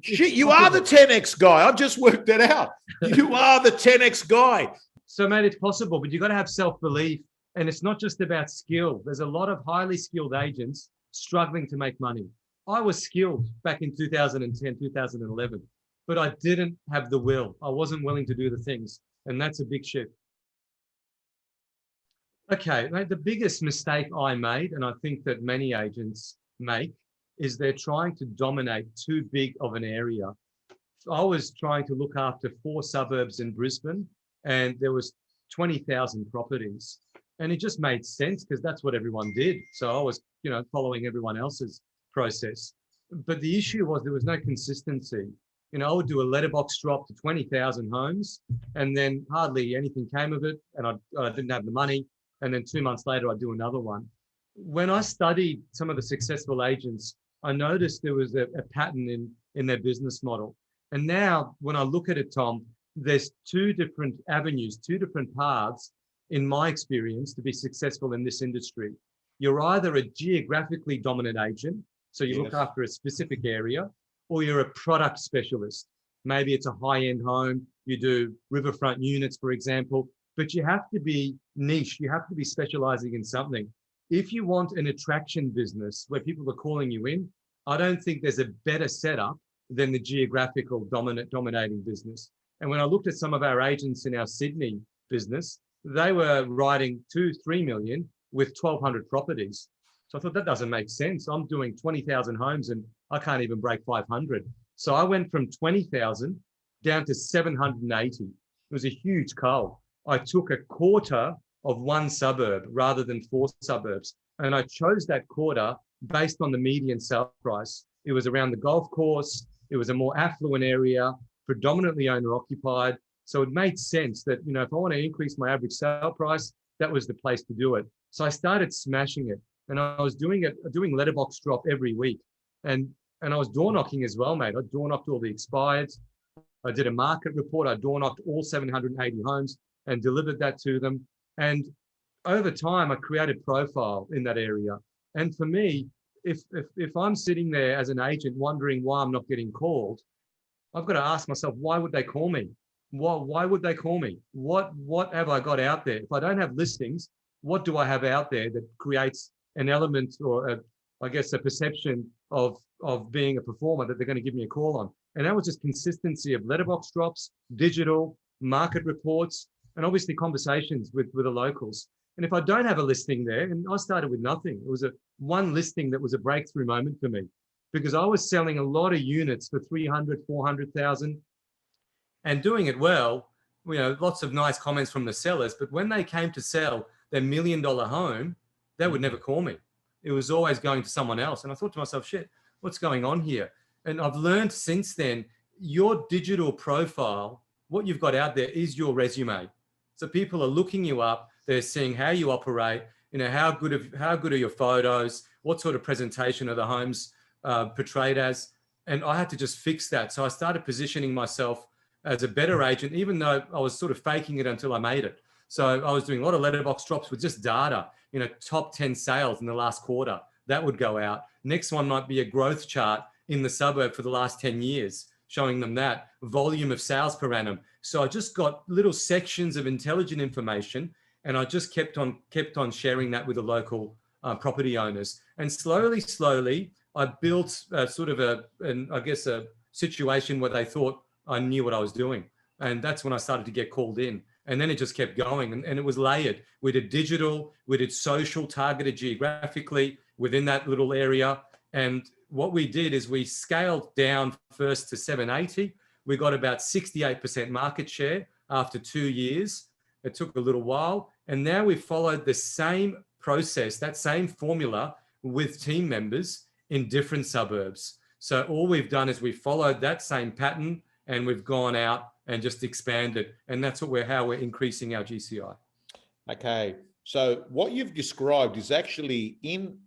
Shit, you are the 10x guy. I've just worked it out. You are the 10x guy. So, mate, it's possible, but you've got to have self-belief. And it's not just about skill. There's a lot of highly skilled agents struggling to make money. I was skilled back in 2010, 2011, but I didn't have the will. I wasn't willing to do the things. And that's a big shift. Okay, mate, the biggest mistake I made, and I think that many agents make, is they're trying to dominate too big of an area. I was trying to look after 4 suburbs in Brisbane, and there was 20,000 properties. And it just made sense because that's what everyone did. So I was, following everyone else's process. But the issue was there was no consistency. I would do a letterbox drop to 20,000 homes, and then hardly anything came of it, and I didn't have the money. And then 2 months later, I'd do another one. When I studied some of the successful agents, I noticed there was a pattern in their business model. And now when I look at it, Tom, there's 2 different avenues, 2 different paths, in my experience, to be successful in this industry. You're either a geographically dominant agent, so you look after a specific area, or you're a product specialist. Maybe it's a high-end home, you do riverfront units, for example, but you have to be niche, you have to be specializing in something. If you want an attraction business where people are calling you in, I don't think there's a better setup than the geographical dominating business. And when I looked at some of our agents in our Sydney business, they were writing 2-3 million with 1,200 properties. So I thought that doesn't make sense. I'm doing 20,000 homes and I can't even break 500. So I went from 20,000 down to 780. It was a huge cull. I took a quarter of 1 suburb rather than 4 suburbs. And I chose that quarter based on the median sale price. It was around the golf course. It was a more affluent area, predominantly owner occupied. So it made sense that, if I want to increase my average sale price, that was the place to do it. So I started smashing it, and I was doing letterbox drop every week. And I was door knocking as well, mate. I door knocked all the expireds. I did a market report. I door knocked all 780 homes and delivered that to them. And over time, I created profile in that area. And for me, if I'm sitting there as an agent wondering why I'm not getting called, I've got to ask myself, why would they call me? Why would they call me? What have I got out there? If I don't have listings, what do I have out there that creates an element or a perception of being a performer that they're going to give me a call on? And that was just consistency of letterbox drops, digital, market reports, and obviously conversations with the locals. And if I don't have a listing there, and I started with nothing, it was one listing that was a breakthrough moment for me because I was selling a lot of units for 300, 400,000 and doing it well, lots of nice comments from the sellers. But when they came to sell their $1 million home, they would never call me. It was always going to someone else. And I thought to myself, shit, what's going on here? And I've learned since then, your digital profile, what you've got out there is your resume. So people are looking you up. They're seeing how you operate, how good are your photos, what sort of presentation are the homes portrayed as. And I had to just fix that. So I started positioning myself as a better agent, even though I was sort of faking it until I made it. So I was doing a lot of letterbox drops with just data, top 10 sales in the last quarter. That would go out. Next one might be a growth chart in the suburb for the last 10 years, showing them that volume of sales per annum. So I just got little sections of intelligent information, and I just kept on sharing that with the local property owners. And slowly, I built sort of a situation where they thought I knew what I was doing. And that's when I started to get called in. And then it just kept going, and it was layered. We did digital, we did social, targeted geographically within that little area. And what we did is we scaled down first to 780. We got about 68% market share after 2 years. It took a little while. And now we've followed the same process, that same formula with team members in different suburbs. So all we've done is we followed that same pattern, and we've gone out and just expanded. And that's how we're increasing our GCI. Okay. So what you've described is actually in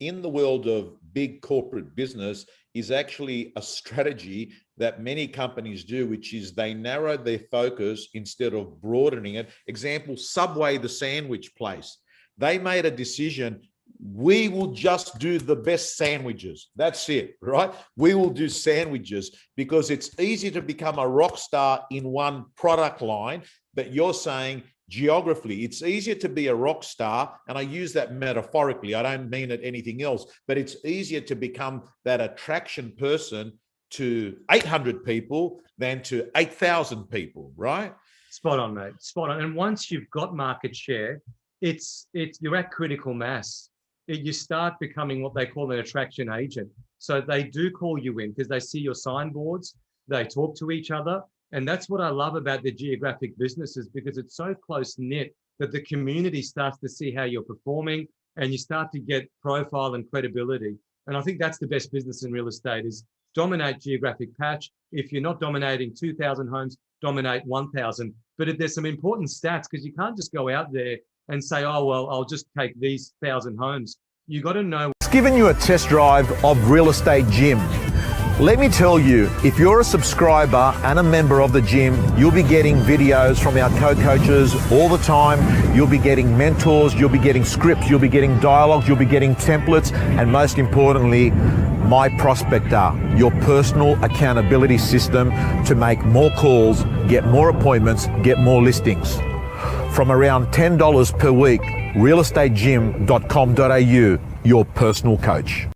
the world of big corporate business is actually a strategy that many companies do, which is they narrow their focus instead of broadening it. Example, Subway, the sandwich place. They made a decision, we will just do the best sandwiches. That's it, right? We will do sandwiches because it's easy to become a rock star in one product line, but you're saying geographically, it's easier to be a rock star, and I use that metaphorically, I don't mean it anything else, but it's easier to become that attraction person to 800 people than to 8,000 people, right? Spot on, mate. Spot on. And once you've got market share, you're at critical mass. You start becoming what they call an attraction agent. So they do call you in because they see your signboards, they talk to each other. And that's what I love about the geographic businesses, because it's so close knit that the community starts to see how you're performing and you start to get profile and credibility. And I think that's the best business in real estate, is dominate geographic patch. If you're not dominating 2,000 homes, dominate 1,000. But if there's some important stats, because you can't just go out there and say, oh, well, I'll just take these 1,000 homes. You got to know. It's given you a test drive of Real Estate Gym. Let me tell you, if you're a subscriber and a member of the gym, you'll be getting videos from our co-coaches all the time. You'll be getting mentors, you'll be getting scripts, you'll be getting dialogues, you'll be getting templates, and most importantly, My Prospector, your personal accountability system to make more calls, get more appointments, get more listings. From around $10 per week, realestategym.com.au, your personal coach.